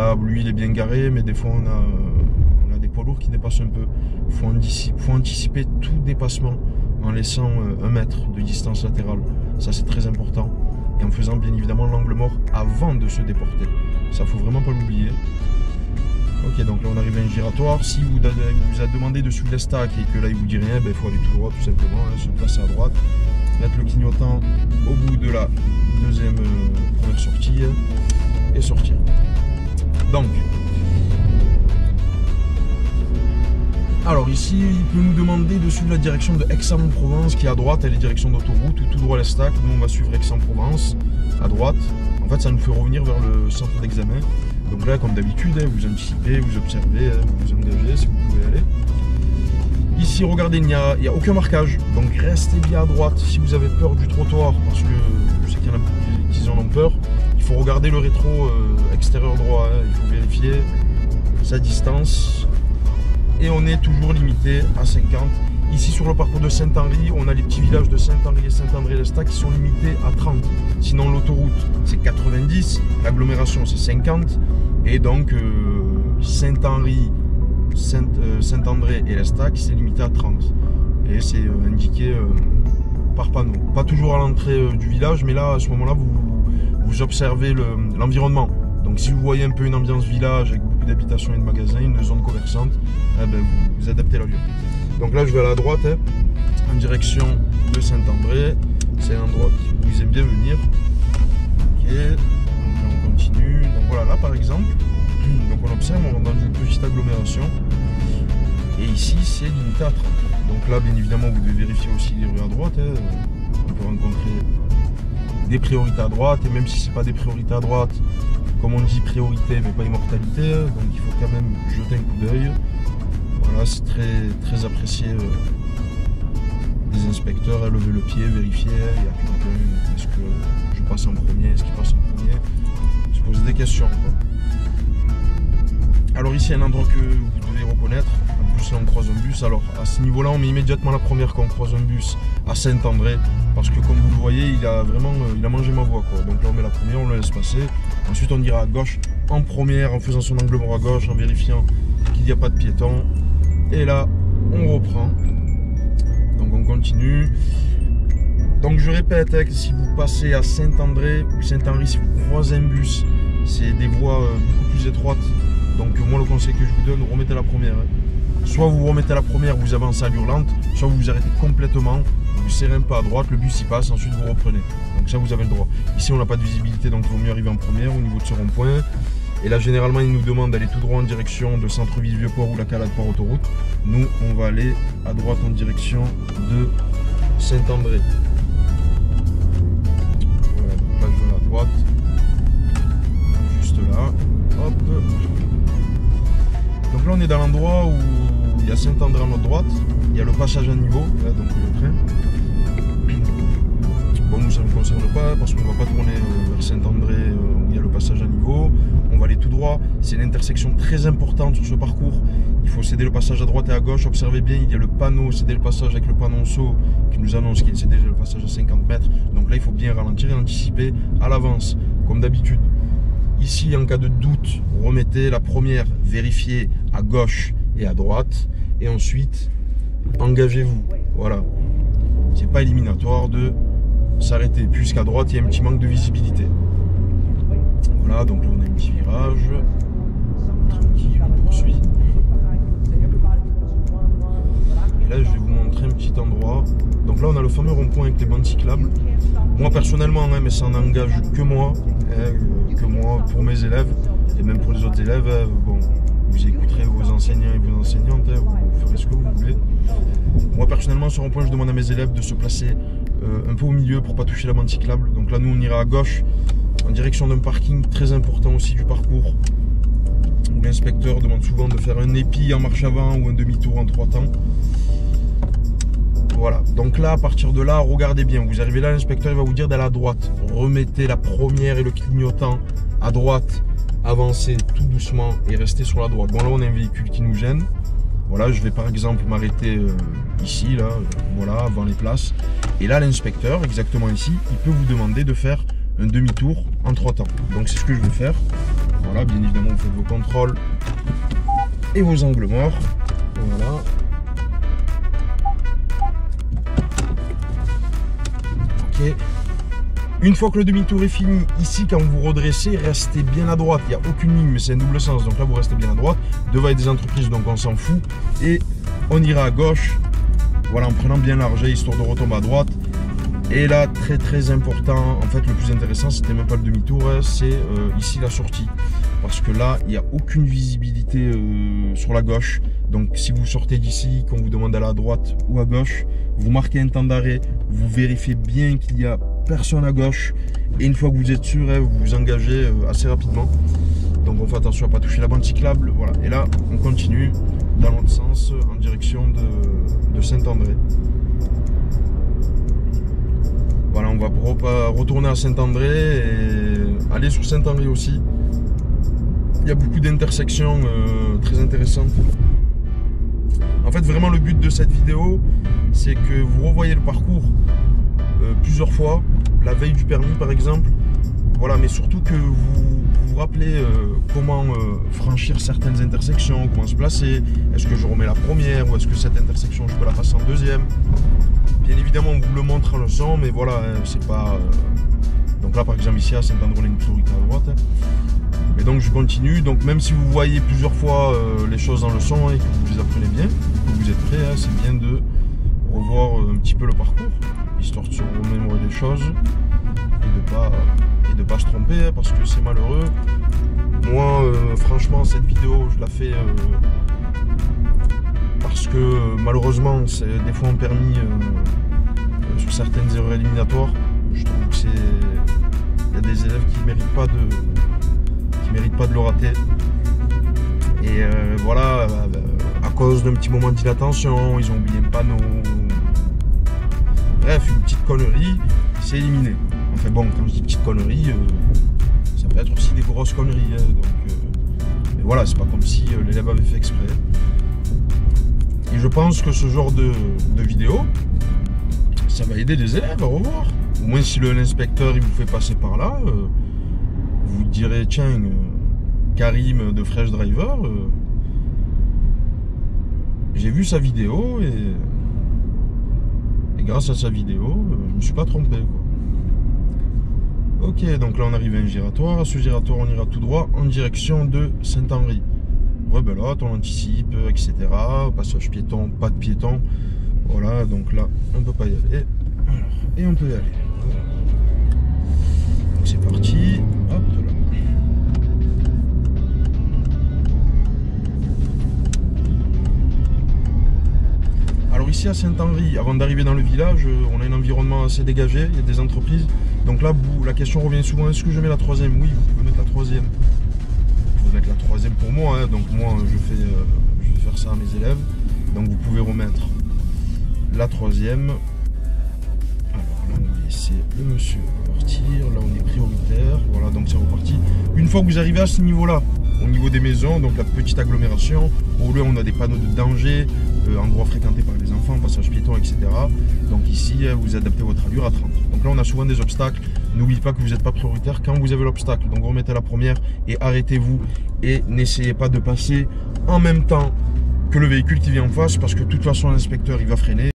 Là, lui, il est bien garé, mais des fois, on a des poids lourds qui dépassent un peu. Il faut anticiper tout dépassement en laissant 1 mètre de distance latérale. Ça, c'est très important. Et en faisant, bien évidemment, l'angle mort avant de se déporter. Ça, faut vraiment pas l'oublier. Ok, donc là, on arrive à un giratoire. Si vous a demandé de suivre les stacks et que là, il vous dit rien, il faut aller tout droit, tout simplement. Hein, se placer à droite. Mettre le clignotant au bout de la première sortie et sortir. Donc, alors ici, il peut nous demander de suivre la direction de Aix-en-Provence qui est à droite, elle est direction d'autoroute, ou tout droit les stacks. Nous, on va suivre Aix-en-Provence à droite. En fait, ça nous fait revenir vers le centre d'examen. Donc là, comme d'habitude, vous anticipez, vous observez, vous vous engagez si vous pouvez aller. Ici, regardez, il n'y a aucun marquage, donc restez bien à droite. Si vous avez peur du trottoir, parce que je sais qu'il y en a qui en ont peur, il faut regarder le rétro extérieur droit, hein. Il faut vérifier sa distance. Et on est toujours limité à 50. Ici, sur le parcours de Saint-Henri, on a les petits villages de Saint-Henri et Saint-André-l'Estac qui sont limités à 30. Sinon, l'autoroute, c'est 90, l'agglomération, c'est 50. Et donc, Saint-Henri, Saint-André et l'Estac, c'est limité à 30. Et c'est indiqué par panneau. Pas toujours à l'entrée du village, mais là, à ce moment-là, vous observez l'environnement. Donc si vous voyez un peu une ambiance village avec beaucoup d'habitations et de magasins, une zone commerçante, eh ben, vous adaptez la lieu. Donc là, je vais à la droite, hein, en direction de Saint-André. C'est un endroit où vous aimez bien venir. Ok, donc là, on continue. Donc voilà, là par exemple, donc on observe, on rentre dans une petite agglomération. Et ici, c'est limité à 30. Donc là, bien évidemment, vous devez vérifier aussi les rues à droite. Hein. On peut rencontrer des priorités à droite. Et même si ce n'est pas des priorités à droite, comme on dit, priorité, mais pas immortalité. Donc il faut quand même jeter un coup d'œil. Voilà, c'est très apprécié des inspecteurs. Lever le pied, vérifier. Il y a quelqu'un. Est-ce que je passe en premier? Est-ce qu'il passe en premier? Se poser des questions, quoi. Alors ici, il y a un endroit que vous devez reconnaître. En plus, là, on croise un bus. Alors, à ce niveau-là, on met immédiatement la première quand on croise un bus à Saint-André. Parce que, comme vous le voyez, il a mangé ma voie, quoi. Donc là, on met la première, on le laisse passer. Ensuite, on ira à gauche en première, en faisant son angle mort à gauche, en vérifiant qu'il n'y a pas de piéton. Et là, on reprend. Donc, on continue. Donc, je répète, hein, que si vous passez à Saint-André ou Saint-Henri, si vous croisez un bus, c'est des voies beaucoup plus étroites. Donc moi, le conseil que je vous donne, remettez la première. Hein. Soit vous remettez la première, vous avancez à allure lente, soit vous vous arrêtez complètement, vous serrez un pas à droite, le bus y passe, ensuite vous reprenez. Donc ça, vous avez le droit. Ici, on n'a pas de visibilité, donc il vaut mieux arriver en première au niveau de ce rond-point. Et là, généralement, il nous demande d'aller tout droit en direction de Centre-Ville, Vieux-Port ou la Calade par autoroute. Nous, on va aller à droite en direction de Saint-André. Voilà, donc là, je vais à droite. Juste là. Hop. Donc là, on est dans l'endroit où il y a Saint-André à notre droite, il y a le passage à niveau, là, donc le train. Bon, nous, ça ne nous concerne pas parce qu'on ne va pas tourner vers Saint-André où il y a le passage à niveau. On va aller tout droit. C'est une intersection très importante sur ce parcours. Il faut céder le passage à droite et à gauche. Observez bien, il y a le panneau, céder le passage avec le panonceau qui nous annonce qu'il y a cédé le passage à 50 mètres. Donc là, il faut bien ralentir et anticiper à l'avance, comme d'habitude. Ici, en cas de doute, remettez la première, vérifiez à gauche et à droite. Et ensuite, engagez-vous. Voilà. C'est pas éliminatoire de s'arrêter, puisqu'à droite, il y a un petit manque de visibilité. Voilà, donc là, on a un petit virage. Tranquille, on poursuit. Et là, je vais vous montrer un petit endroit. Donc là, on a le fameux rond-point avec les bandes cyclables. Moi, personnellement, hein, mais ça n'engage que moi. Pour mes élèves et même pour les autres élèves, bon, vous écouterez vos enseignants et vos enseignantes, hein, vous ferez ce que vous voulez. Moi personnellement, sur un point, je demande à mes élèves de se placer un peu au milieu pour pas toucher la bande cyclable. Donc là, nous, on ira à gauche en direction d'un parking très important aussi du parcours, où l'inspecteur demande souvent de faire un épi en marche avant ou un demi-tour en 3 temps. Voilà, donc là, à partir de là, regardez bien, vous arrivez là, l'inspecteur va vous dire d'aller à droite. Remettez la première et le clignotant à droite, avancez tout doucement et restez sur la droite. Bon, là, on a un véhicule qui nous gêne. Voilà, je vais par exemple m'arrêter ici, là, voilà, avant les places. Et là, l'inspecteur, exactement ici, il peut vous demander de faire un demi-tour en 3 temps. Donc, c'est ce que je vais faire. Voilà, bien évidemment, vous faites vos contrôles et vos angles morts. Voilà. Ok. Une fois que le demi-tour est fini, ici, quand vous redressez, restez bien à droite. Il n'y a aucune ligne, mais c'est un double sens. Donc là, vous restez bien à droite. Devant il y a des entreprises, donc on s'en fout. Et on ira à gauche. Voilà, en prenant bien large, histoire de retomber à droite. Et là, très très important, en fait le plus intéressant, c'était même pas le demi-tour, c'est ici la sortie. Parce que là, il n'y a aucune visibilité sur la gauche. Donc si vous sortez d'ici, qu'on vous demande d'aller à droite ou à gauche, vous marquez un temps d'arrêt, vous vérifiez bien qu'il n'y a personne à gauche. Et une fois que vous êtes sûr, vous vous engagez assez rapidement. Donc on fait attention à ne pas toucher la bande cyclable. Voilà. Et là, on continue dans l'autre sens, en direction de Saint-André. Voilà, on va retourner à Saint-André et aller sur Saint-André aussi. Il y a beaucoup d'intersections très intéressantes. En fait, vraiment, le but de cette vidéo, c'est que vous revoyez le parcours plusieurs fois, la veille du permis par exemple. Voilà, mais surtout que vous vous rappelez comment franchir certaines intersections, comment se placer. Est-ce que je remets la première ou est-ce que cette intersection, je peux la passer en deuxième? Bien évidemment, on vous le montre en leçon, mais voilà, c'est pas... Donc là, par exemple, ici, à Saint-André, on a une priorité à droite. Et donc, je continue. Donc, même si vous voyez plusieurs fois les choses en leçon et que vous les apprenez bien, que vous êtes prêts, c'est bien de revoir un petit peu le parcours, histoire de se remémorer des choses et de pas se tromper, parce que c'est malheureux. Moi, franchement, cette vidéo, je la fais... parce que malheureusement, c'est des fois en permis sur certaines erreurs éliminatoires. Je trouve que il y a des élèves qui méritent pas de le rater. Et voilà, à cause d'un petit moment d'inattention, ils ont oublié un panneau. Bref, une petite connerie, c'est éliminé. Enfin bon, quand je dis petite connerie, ça peut être aussi des grosses conneries. Mais voilà, c'est pas comme si l'élève avait fait exprès. Et je pense que ce genre de vidéo, ça va aider les élèves à revoir. Au moins si l'inspecteur il vous fait passer par là, vous direz tiens, Karim de Fresh Driver, j'ai vu sa vidéo et grâce à sa vidéo, je me suis pas trompé, quoi. Ok, donc là on arrive à un giratoire. À ce giratoire on ira tout droit en direction de Saint-Henri. Rebelote, on anticipe, etc. Passage piéton, pas de piéton. Voilà, donc là, on peut pas y aller. Alors, et on peut y aller. Voilà. Donc c'est parti. Hop là. Alors ici à Saint-Henri, avant d'arriver dans le village, on a un environnement assez dégagé, il y a des entreprises. Donc là, la question revient souvent, est-ce que je mets la troisième? Oui, vous pouvez mettre la troisième. Mettre la troisième pour moi, hein. Donc moi je vais faire ça à mes élèves, donc vous pouvez remettre la troisième. Alors là on va laisser le monsieur partir, là on est prioritaire, voilà, donc c'est reparti. Une fois que vous arrivez à ce niveau là, au niveau des maisons, donc la petite agglomération, au lieu on a des panneaux de danger, endroits fréquentés par les enfants, passage piéton, etc. Donc ici vous adaptez votre allure à 30. Donc là on a souvent des obstacles. N'oubliez pas que vous n'êtes pas prioritaire quand vous avez l'obstacle. Donc remettez la première et arrêtez-vous. Et n'essayez pas de passer en même temps que le véhicule qui vient en face, parce que de toute façon l'inspecteur il va freiner.